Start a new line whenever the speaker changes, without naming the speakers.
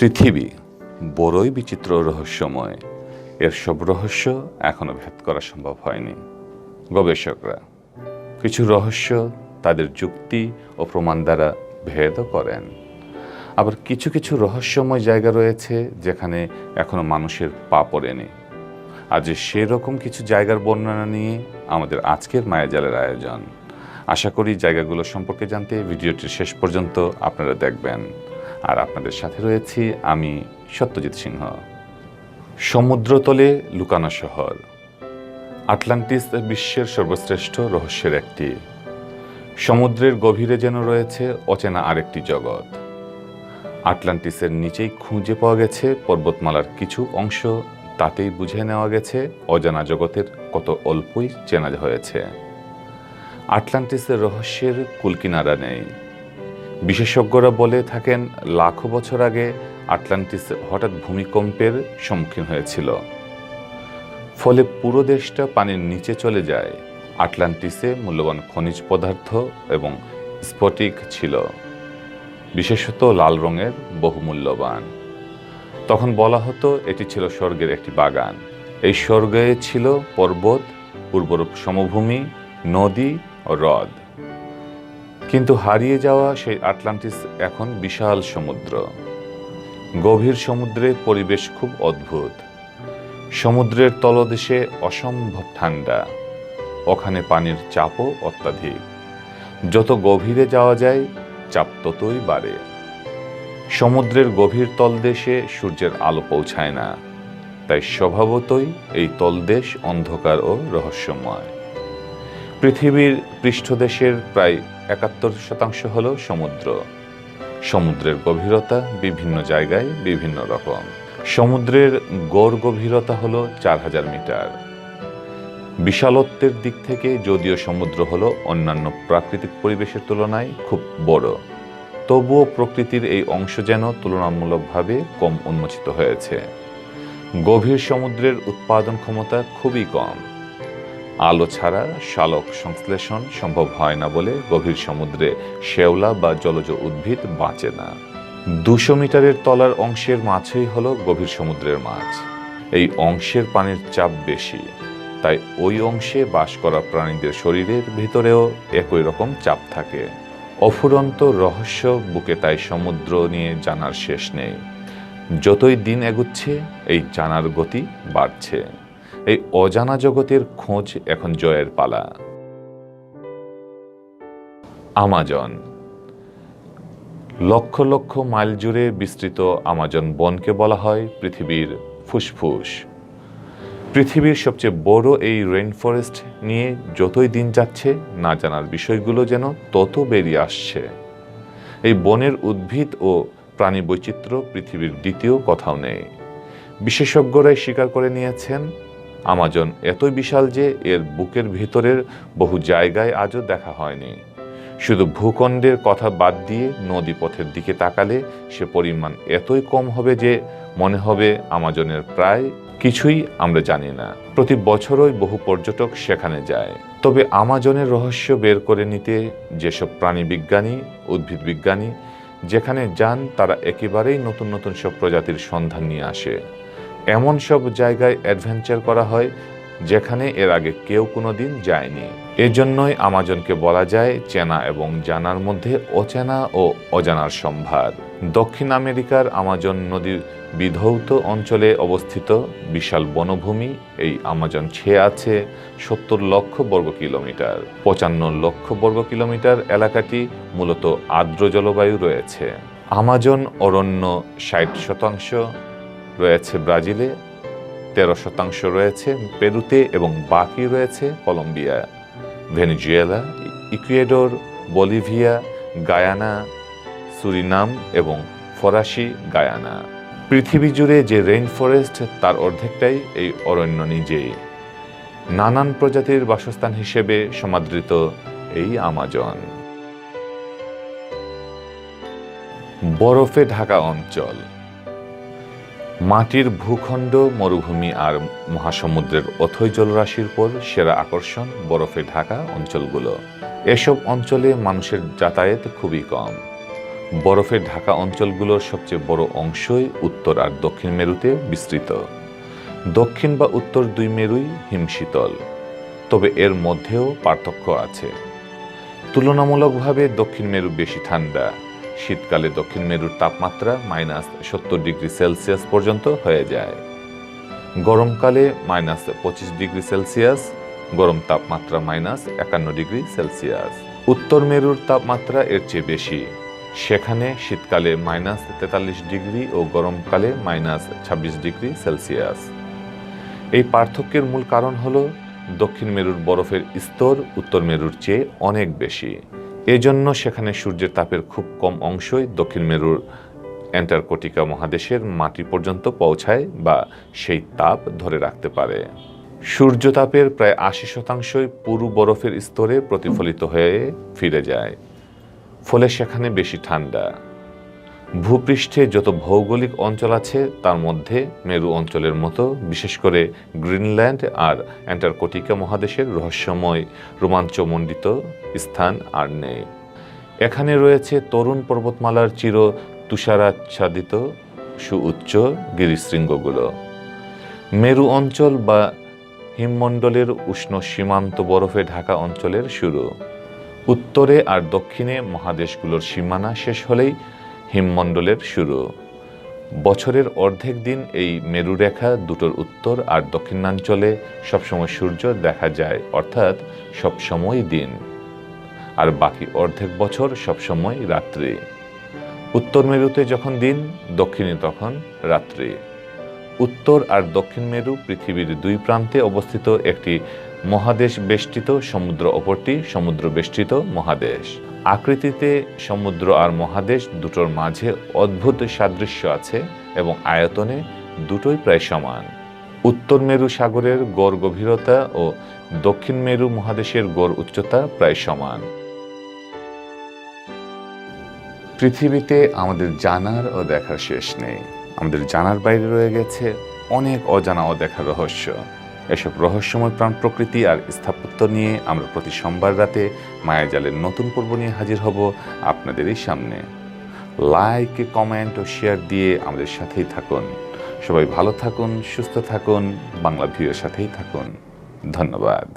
পৃথিবী বড়ই বিচিত্র রহস্যময়। এর সব রহস্য এখনো ভেদ করা সম্ভব হয়নি। গবেষকরা কিছু রহস্য তাদের যুক্তি ও প্রমাণ দ্বারা ভেদও করেন। আবার কিছু কিছু রহস্যময় জায়গা রয়েছে যেখানে এখনো মানুষের পা পড়েনি। আজ সেরকম কিছু জায়গার বর্ণনা নিয়ে আমাদের আজকের মায়াজালের আয়োজন। আশা করি জায়গাগুলো সম্পর্কে জানতে ভিডিওটির শেষ পর্যন্ত আপনারা দেখবেন। আর আপনাদের সাথে রয়েছি আমি সত্যজিৎ সিংহ। সমুদ্রতলে লুকানো শহর আটলান্টিস বিশ্বের সর্বশ্রেষ্ঠ রহস্যের একটি। সমুদ্রের গভীরে যেন রয়েছে অচেনা আরেকটি জগৎ। আটলান্টিসের নিচেই খুঁজে পাওয়া গেছে পর্বতমালার কিছু অংশ। তাতেই বুঝে নেওয়া গেছে অজানা জগতের কত অল্পই চেনা হয়েছে। আটলান্টিসের রহস্যের কুলকিনারা নেই। বিশেষজ্ঞরা বলে থাকেন লাখো বছর আগে আটলান্টিস হঠাৎ ভূমিকম্পের সম্মুখীন হয়েছিল, ফলে পুরো দেশটা পানির নিচে চলে যায়। আটলান্টিসে মূল্যবান খনিজ পদার্থ এবং স্ফটিক ছিল, বিশেষত লাল রঙের বহুমূল্যবান। তখন বলা হতো এটি ছিল স্বর্গের একটি বাগান। এই স্বর্গে ছিল পর্বত, উর্বর সমভূমি, নদী ও হ্রদ। কিন্তু হারিয়ে যাওয়া সেই আটলান্টিস এখন বিশাল সমুদ্র। গভীর সমুদ্রে পরিবেশ খুব অদ্ভুত। সমুদ্রের তলদেশে অসম্ভব ঠান্ডা, ওখানে পানির চাপও অত্যাধিক। যত গভীরে যাওয়া যায় চাপ ততই বাড়ে। সমুদ্রের গভীর তলদেশে সূর্যের আলো পৌঁছায় না, তাই স্বভাবতই এই তলদেশ অন্ধকার ও রহস্যময়। পৃথিবীর পৃষ্ঠদেশের প্রায় ৭১% হল সমুদ্র। সমুদ্রের গভীরতা বিভিন্ন জায়গায় বিভিন্ন রকম। সমুদ্রের গড় গভীরতা হল ৪,০০০ মিটার। বিশালত্বের দিক থেকে যদিও সমুদ্র হল অন্যান্য প্রাকৃতিক পরিবেশের তুলনায় খুব বড়, তবুও প্রকৃতির এই অংশ যেন তুলনামূলকভাবে কম উন্মোচিত হয়েছে। গভীর সমুদ্রের উৎপাদন ক্ষমতা খুবই কম। আলো ছাড়া শালক সংশ্লেষণ সম্ভব হয় না বলে গভীর সমুদ্রে শেওলা বা জলজ উদ্ভিদ বাঁচে না। ২০০ মিটারের তলার অংশের মাছই হলো গভীর সমুদ্রের মাছ। এই অংশের পানির চাপ বেশি, তাই ওই অংশে বাস করা প্রাণীদের শরীরের ভিতরেও একই রকম চাপ থাকে। অফুরন্ত রহস্য বুকে, তাই সমুদ্র নিয়ে জানার শেষ নেই। যতই দিন এগুচ্ছে এই জানার গতি বাড়ছে। এই অজানা জগতের খোঁজ এখন জয়ের পালা। আমাজন। লক্ষ লক্ষ মাইল জুড়ে বিস্তৃত আমাজন বনকে বলা হয় পৃথিবীর ফুসফুস। পৃথিবীর সবচেয়ে বড় এই রেইন ফরেস্ট নিয়ে যতই দিন যাচ্ছে না জানার বিষয়গুলো যেন তত বেরিয়ে আসছে। এই বনের উদ্ভিদ ও প্রাণী বৈচিত্র্য পৃথিবীর দ্বিতীয় কোথাও নেই। বিশেষজ্ঞরাই স্বীকার করে নিয়েছেন আমাজন এতই বিশাল যে এর বুকের ভিতরের বহু জায়গায় আজও দেখা হয়নি। শুধু ভূখণ্ডের কথা বাদ দিয়ে নদী পথের দিকে তাকালে সে পরিমাণ এতই কম হবে যে মনে হবে আমাজনের প্রায় কিছুই আমরা জানি না। প্রতি বছরই বহু পর্যটক সেখানে যায়। তবে আমাজনের রহস্য বের করে নিতে যেসব প্রাণী বিজ্ঞানী, উদ্ভিদ বিজ্ঞানী যেখানে যান তারা একেবারেই নতুন নতুন সব প্রজাতির সন্ধান নিয়ে আসে। এমন সব জায়গায় অ্যাডভেঞ্চার করা হয় যেখানে এর আগে কেউ কোনোদিন যায়নি। এজন্যই আমাজনকে বলা যায় চেনা এবং জানার মধ্যে অচেনা ও অজানার সম্ভার। দক্ষিণ আমেরিকার আমাজন নদীর বিধৌত অঞ্চলে অবস্থিত বিশাল বনভূমি। এই আমাজন ছেয়ে আছে ৭০ লক্ষ বর্গ কিলোমিটার। ৯৫ লক্ষ বর্গ কিলোমিটার এলাকাটি মূলত আর্দ্র জলবায়ু রয়েছে। আমাজন অরণ্য ৬০% রয়েছে ব্রাজিলে, ১৩% রয়েছে পেরুতে এবং বাকি রয়েছে Colombia, Venezuela, Ecuador, Bolivia, Guyana, Suriname এবং ফরাসি গায়ানা। পৃথিবী জুড়ে যে রেইন ফরেস্ট তার অর্ধেকটাই এই অরণ্য নিজেই। নানান প্রজাতির বাসস্থান হিসেবে সমাদৃত এই আমাজন। বরফে ঢাকা অঞ্চল। মাটির ভূখণ্ড, মরুভূমি আর মহাসমুদ্রের অথই জলরাশির পর সেরা আকর্ষণ বরফে ঢাকা অঞ্চলগুলো। এসব অঞ্চলে মানুষের যাতায়াত খুবই কম। বরফে ঢাকা অঞ্চলগুলোর সবচেয়ে বড় অংশই উত্তর আর দক্ষিণ মেরুতে বিস্তৃত। দক্ষিণ বা উত্তর দুই মেরুই হিমশীতল, তবে এর মধ্যেও পার্থক্য আছে। তুলনামূলকভাবে দক্ষিণ মেরু বেশি ঠান্ডা। শীতকালে দক্ষিণ মেরুর তাপমাত্রা -70°C পর্যন্ত হয়ে যায়। গরমকালে -25°C, গরম তাপমাত্রা -51°C। উত্তর মেরুর তাপমাত্রা এর চেয়ে বেশি। সেখানে শীতকালে -43° ও গরমকালে -26°C। এই পার্থক্যের মূল কারণ হল দক্ষিণ মেরুর বরফের স্তর উত্তর মেরুর চেয়ে অনেক বেশি। এজন্য সেখানে সূর্যের তাপের খুব কম অংশই দক্ষিণ মেরুর অ্যান্টার্কটিকা মহাদেশের মাটি পর্যন্ত পৌঁছায় বা সেই তাপ ধরে রাখতে পারে। সূর্যতাপের প্রায় 80% পুরু বরফের স্তরে প্রতিফলিত হয়ে ফিরে যায়, ফলে সেখানে বেশি ঠান্ডা। ভূপৃষ্ঠে যত ভৌগোলিক অঞ্চল আছে তার মধ্যে মেরু অঞ্চলের মতো বিশেষ করে গ্রিনল্যান্ড আর অ্যান্টার্কটিকা মহাদেশের রহস্যময় রোমাঞ্চমণ্ডিত স্থান আর নেই। এখানে রয়েছে তরুণ পর্বতমালার চির তুষারাচ্ছাদিত সুউচ্চ গিরিশৃঙ্গগুলো। মেরু অঞ্চল বা হিমমণ্ডলের উষ্ণ সীমান্ত বরফে ঢাকা অঞ্চলের শুরু। উত্তরে আর দক্ষিণে মহাদেশগুলোর সীমানা শেষ হলেই হিমমণ্ডলের শুরু। বছরের অর্ধেক দিন এই মেরুরেখা দুটোর উত্তর আর দক্ষিণাঞ্চলে সবসময় সূর্য দেখা যায়, অর্থাৎ সবসময় দিন, আর বাকি অর্ধেক বছর সবসময় রাত্রি। উত্তর মেরুতে যখন দিন, দক্ষিণে তখন রাত্রি। উত্তর আর দক্ষিণ মেরু পৃথিবীর দুই প্রান্তে অবস্থিত একটি মহাদেশ বেষ্টিত সমুদ্র, অপরটি সমুদ্র বেষ্টিত মহাদেশ। আকৃতিতে সমুদ্র আর মহাদেশ দুটোর মাঝে অদ্ভুত সাদৃশ্য আছে এবং আয়তনে দুটোই প্রায় সমান। উত্তর মেরু সাগরের গড় গভীরতা ও দক্ষিণ মেরু মহাদেশের গড় উচ্চতা প্রায় সমান। পৃথিবীতে আমাদের জানার ও দেখার শেষ নেই। আমাদের জানার বাইরে রয়ে গেছে অনেক অজানা অদেখা রহস্য। এসব রহস্যময় প্রাণ প্রকৃতি আর স্থাপত্য নিয়ে আমরা প্রতি সোমবার রাতে মায়াজালের নতুন পর্ব নিয়ে হাজির হব আপনাদেরই সামনে। লাইক, কমেন্ট ও শেয়ার দিয়ে আমাদের সাথেই থাকুন। সবাই ভালো থাকুন, সুস্থ থাকুন, বাংলা ভিউয়ের সাথেই থাকুন। ধন্যবাদ।